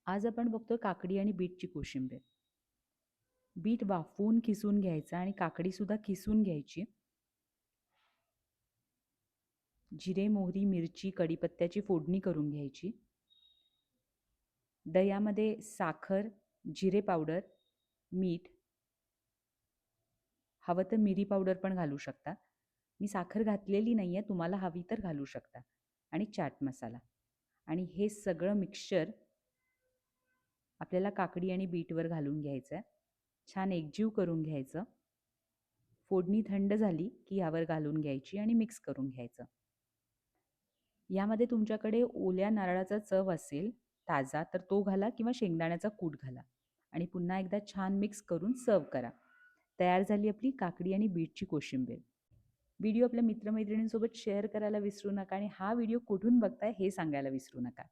आज आपण बघतोय काकडी आणि बीटची कोशिंबीर. बीट वाफवून किसून घ्यायचा आणि काकडीसुद्धा किसून घ्यायची. जिरे, मोहरी, मिरची, कढीपत्त्याची फोडणी करून घ्यायची. दह्यामध्ये साखर, जिरे पावडर, मीठ, हवं तर मिरी पावडर पण घालू शकता. मी साखर घातलेली नाही आहे, तुम्हाला हवी तर घालू शकता. आणि चाट मसाला. आणि हे सगळं मिक्सचर आपल्याला काकडी आणि बीटवर घालून घ्यायचं आहे. छान एकजीव करून घ्यायचं. फोडणी थंड झाली की यावर घालून घ्यायची आणि मिक्स करून घ्यायचं. यामध्ये तुमच्याकडे ओल्या नारळाचा चव असेल ताजा तर तो घाला किंवा शेंगदाण्याचा कूट घाला आणि पुन्हा एकदा छान मिक्स करून सर्व करा. तयार झाली आपली काकडी आणि बीटची कोशिंबीर. व्हिडिओ आपल्या मित्रमैत्रिणींसोबत शेअर करायला विसरू नका आणि हा व्हिडिओ कुठून बघताय हे सांगायला विसरू नका.